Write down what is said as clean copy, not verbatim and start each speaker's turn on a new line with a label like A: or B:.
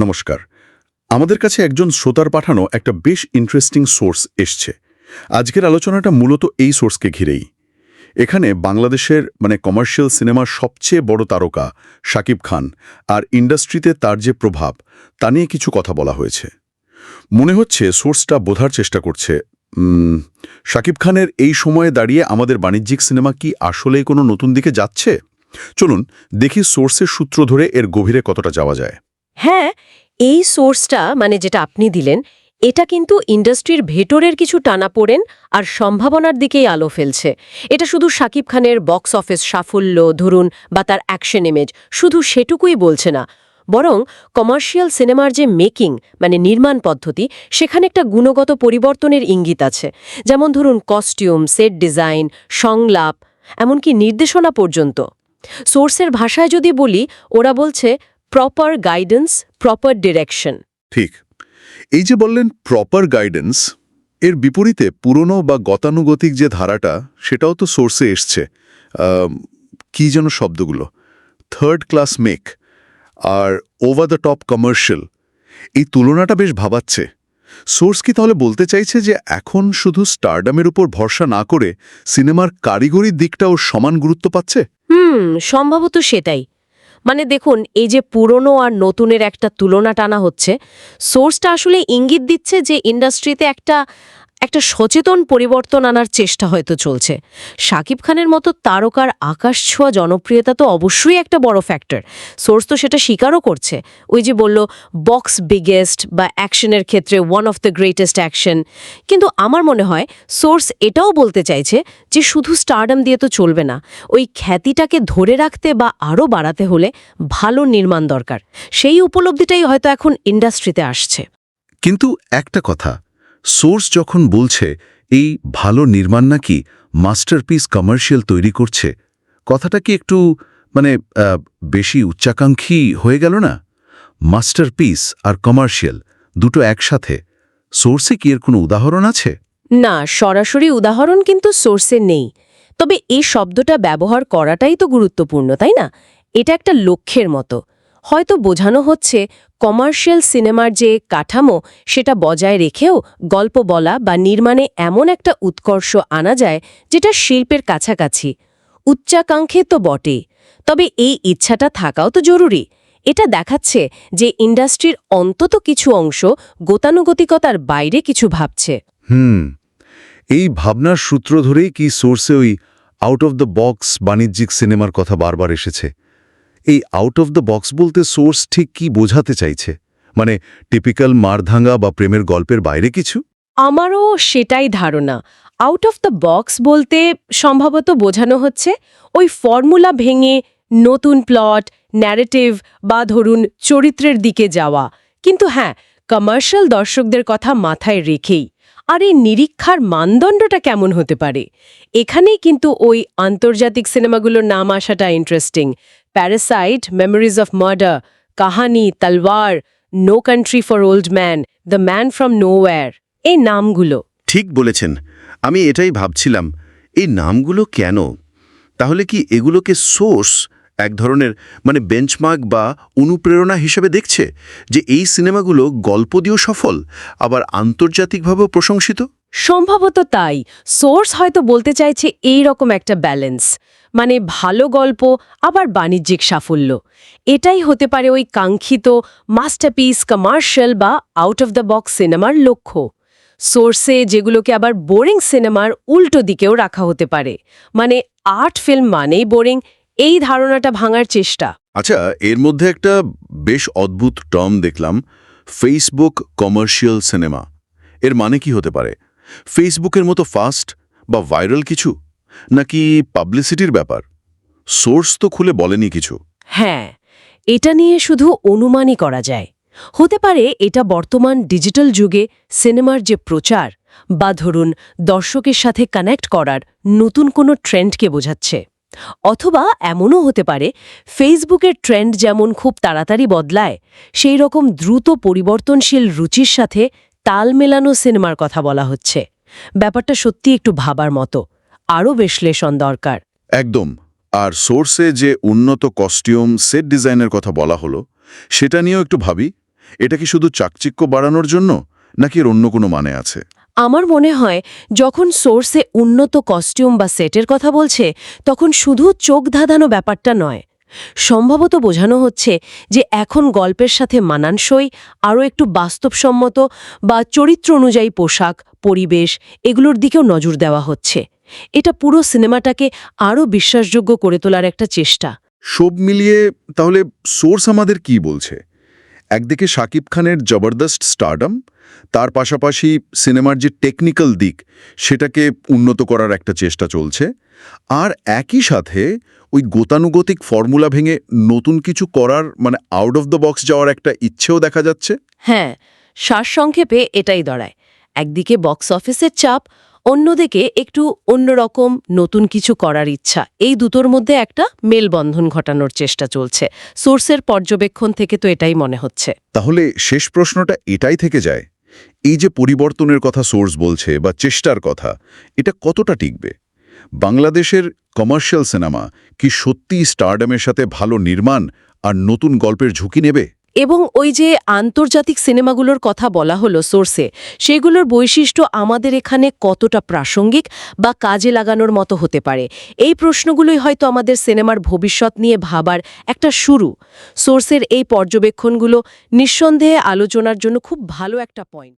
A: নমস্কার। আমাদের কাছে একজন শ্রোতার পাঠানো একটা বেশ ইন্টারেস্টিং সোর্স এসছে। আজকের আলোচনাটা মূলত এই সোর্সকে ঘিরেই। এখানে বাংলাদেশের কমার্শিয়াল সিনেমার সবচেয়ে বড় তারকা শাকিব খান আর ইন্ডাস্ট্রিতে তার যে প্রভাব তা নিয়ে কিছু কথা বলা হয়েছে। মনে হচ্ছে সোর্সটা বোঝার চেষ্টা করছে শাকিব খানের এই সময়ে দাঁড়িয়ে আমাদের বাণিজ্যিক সিনেমা কি আসলেই কোনো নতুন দিকে যাচ্ছে। চলুন দেখি সোর্সের সূত্র ধরে এর গভীরে কতটা যাওয়া যায়।
B: হ্যাঁ, এই সোর্সটা যেটা আপনি দিলেন, এটা কিন্তু ইন্ডাস্ট্রির ভেতরের কিছু টানাপোড়েন আর সম্ভাবনার দিকেই আলো ফেলছে। এটা শুধু শাকিব খানের বক্স অফিস সাফল্য ধরুন বা তার অ্যাকশন ইমেজ শুধু সেটুকুই বলছে না, বরং কমার্শিয়াল সিনেমার যে মেকিং নির্মাণ পদ্ধতি, সেখানে একটা গুণগত পরিবর্তনের ইঙ্গিত আছে। যেমন ধরুন কস্টিউম, সেট ডিজাইন, সংলাপ, এমনকি নির্দেশনা পর্যন্ত। সোর্সের ভাষায় যদি বলি, ওরা বলছে প্রপার গাইডেন্স, প্রপার ডিরেকশন।
A: ঠিক। এই যে বললেন প্রপার গাইডেন্স, এর বিপরীতে পুরনো বা গতানুগতিক যে ধারাটা সেটাও তো সোর্সে এসছে। কি যেন শব্দগুলো, থার্ড ক্লাস মেক আর ওভার দ্য টপ কমার্শিয়াল, এই তুলনাটা বেশ ভাবাচ্ছে। সোর্স কি তাহলে বলতে চাইছে যে এখন শুধু স্টারডামের উপর ভরসা না করে সিনেমার কারিগরি দিকটাও সমান গুরুত্ব পাচ্ছে?
B: সম্ভবত সেটাই। দেখুন, এই যে পুরনো আর নতুনের একটা তুলনা টানা হচ্ছে, সোর্সটা আসলে ইঙ্গিত দিচ্ছে যে ইন্ডাস্ট্রিতে একটা সচেতন পরিবর্তন আনার চেষ্টা হয়তো চলছে। শাকিব খানের মতো তারকার আকাশ ছোঁয়া জনপ্রিয়তা তো অবশ্যই একটা বড় ফ্যাক্টর। সোর্স তো সেটা স্বীকারও করছে। ওই যে বলল বক্স বিগেস্ট বা অ্যাকশনের ক্ষেত্রে one of the greatest action. কিন্তু আমার মনে হয় সোর্স এটাও বলতে চাইছে যে শুধু স্টারডাম দিয়ে তো চলবে না। ওই খ্যাতিটাকে ধরে রাখতে বা আরও বাড়াতে হলে ভালো নির্মাণ দরকার। সেই উপলব্ধিটাই হয়তো এখন ইন্ডাস্ট্রিতে আসছে।
A: কিন্তু একটা কথা, সোর্স যখন বলছে এই ভালো নির্মাণ নাকি মাস্টারপিস কমার্শিয়াল তৈরি করছে, কথাটা কি একটু বেশি উচ্চাকাঙ্ক্ষী হয়ে গেল না? মাস্টারপিস আর কমার্শিয়াল দুটো একসাথে, সোর্সে কি এর কোনো উদাহরণ আছে?
B: না, সরাসরি উদাহরণ কিন্তু সোর্সে নেই। তবে এই শব্দটা ব্যবহার করাটাই তো গুরুত্বপূর্ণ, তাই না? এটা একটা লক্ষ্যের মতো। হয়তো বোঝানো হচ্ছে কমার্শিয়াল সিনেমার যে কাঠামো, সেটা বজায় রেখেও গল্প বলা বা নির্মাণে এমন একটা উৎকর্ষ আনা যায় যেটা শিল্পের কাছাকাছি। উচ্চাকাঙ্ক্ষে তো বটেই, তবে এই ইচ্ছাটা থাকাও তো জরুরি। এটা দেখাচ্ছে যে ইন্ডাস্ট্রির অন্তত কিছু অংশ গতানুগতিকতার বাইরে কিছু ভাবছে।
A: এই ভাবনার সূত্র ধরেই কি সোর্সে ওই আউট অফ দ্য বক্স বাণিজ্যিক সিনেমার কথা বারবার এসেছে? এই আউট অফ দ্য বক্স বলতে সোর্স ঠিক কি বোঝাতে চাইছে? টিপিক্যাল মারধাঙ্গা বা প্রেমের গল্পের বাইরে কিছু?
B: আমারও সেটাই ধারণা। আউট অফ দ্য বক্স বলতে সম্ভবত বোঝানো হচ্ছে ওই ফর্মুলা ভেঙে নতুন প্লট, ন্যারেটিভ বা ধরুন চরিত্রের দিকে যাওয়া, কিন্তু হ্যাঁ, কমার্শিয়াল দর্শকদের কথা মাথায় রেখেই। আর এই নিরীক্ষার মানদণ্ডটা কেমন হতে পারে? এখানেই কিন্তু ওই আন্তর্জাতিক সিনেমাগুলোর নাম আসাটা interesting. Parasite, memories of murder, Kahaani, Talvar, no country for old man, the man from nowhere, এই নামগুলো।
C: ঠিক বলেছেন। আমি এটাই ভাবছিলাম, এই নামগুলো কেন? তাহলে কি এগুলোকে সোর্স এক ধরনের বেঞ্চমার্ক বা অনুপ্রেরণা হিসেবে দেখছে যে এই সিনেমাগুলো গল্প দিয়েও সফল, আবার আন্তর্জাতিকভাবেও প্রশংসিত?
B: সম্ভবত তাই। সোর্স হয়তো বলতে চাইছে এই রকম একটা ব্যালেন্স, ভালো গল্প আবার বাণিজ্যিক সাফল্য। এটাই হতে পারে ওই কাঙ্ক্ষিত মাস্টারপিস কমার্শিয়াল বা আউট অফ দ্য বক্স সিনেমার লক্ষ্য। সোর্সে যেগুলোকে আবার বোরিং সিনেমার উল্টো দিকেও রাখা হতে পারে। আর্ট ফিল্ম মানেই বোরিং, এই ধারণাটা ভাঙার চেষ্টা।
A: আচ্ছা, এর মধ্যে একটা বেশ অদ্ভুত টার্ম দেখলাম, ফেসবুক কমার্শিয়াল সিনেমা। এর মানে কি হতে পারে? ফেসবুকের মতো ফাস্ট বা ভাইরাল কিছু, নাকি পাবলিসিটির ব্যাপার? সোর্স তো খুলে বলেনি কিছু।
B: হ্যাঁ, এটা নিয়ে শুধু অনুমানই করা যায়। হতে পারে এটা বর্তমান ডিজিটাল যুগে সিনেমার যে প্রচার বা ধরুন দর্শকের সাথে কানেক্ট করার নতুন কোনো ট্রেন্ডকে বোঝাচ্ছে। অথবা এমনও হতে পারে ফেসবুকের ট্রেন্ড যেমন খুব তাড়াতাড়ি বদলায়, সেই রকম দ্রুত পরিবর্তনশীল রুচির সাথে তাল মেলানো সিনেমার কথা বলা হচ্ছে। ব্যাপারটা সত্যি একটু ভাবার মতো, আরও বিশ্লেষণ দরকার।
A: একদম। আর সোর্সে যে উন্নত কস্টিউম, সেট ডিজাইনের কথা বলা হলো, সেটা নিয়েও একটু ভাবি। এটা কি শুধু চাকচিক্য বাড়ানোর জন্য নাকি এর অন্য কোনো মানে আছে?
B: আমার মনে হয় যখন সোর্সে উন্নত কস্টিউম বা সেটের কথা বলছে তখন শুধু চোখ ধাঁধানো ব্যাপারটা নয়, সম্ভবত বোঝানো হচ্ছে যে এখন গল্পের সাথে মানানসই আরও একটু বাস্তবসম্মত বা চরিত্র অনুযায়ী পোশাক, পরিবেশ এগুলোর দিকেও নজর দেওয়া হচ্ছে। এটা পুরো সিনেমাটাকে আরও বিশ্বাসযোগ্য করে তোলার একটা চেষ্টা।
A: সব মিলিয়ে তাহলে সোর্স আমাদের কি বলছে? একদিকে শাকিব খানের জবরদস্ত স্টারডম, তার পাশাপাশি সিনেমার যে টেকনিক্যাল দিক সেটাকে উন্নত করার একটা চেষ্টা চলছে, আর একই সাথে ওই গতানুগতিক ফর্মুলা ভেঙে নতুন কিছু করার মানে আউট অফ দ্য বক্স যাওয়ার একটা ইচ্ছেও দেখা যাচ্ছে।
B: হ্যাঁ, সারসংক্ষেপে এটাই দাঁড়ায়। একদিকে বক্স অফিসের চাপ, অন্যদিকে একটু অন্যরকম নতুন কিছু করার ইচ্ছা। এই দুটোর মধ্যে একটা মেলবন্ধন ঘটানোর চেষ্টা চলছে। সোর্সের পর্যবেক্ষণ থেকে তো এটাই মনে হচ্ছে।
A: তাহলে শেষ প্রশ্নটা এটাই থেকে যায়, এই যে পরিবর্তনের কথা সোর্স বলছে বা চেষ্টার কথা, এটা কতটা টিকবে? বাংলাদেশের কমার্শিয়াল সিনেমা কি সত্যিই স্টারডামের সাথে ভালো নির্মাণ আর নতুন গল্পের ঝুঁকি নেবে?
B: এবং ওই যে আন্তর্জাতিক সিনেমাগুলোর কথা বলা হলো সোর্সে, সেগুলোর বৈশিষ্ট্য আমাদের এখানে কতটা প্রাসঙ্গিক বা কাজে লাগানোর মতো হতে পারে, এই প্রশ্নগুলোই হয়তো আমাদের সিনেমার ভবিষ্যৎ নিয়ে ভাবার একটা শুরু। সোর্সের এই পর্যবেক্ষণগুলো নিঃসন্দেহে আলোচনার জন্য খুব ভালো একটা পয়েন্ট।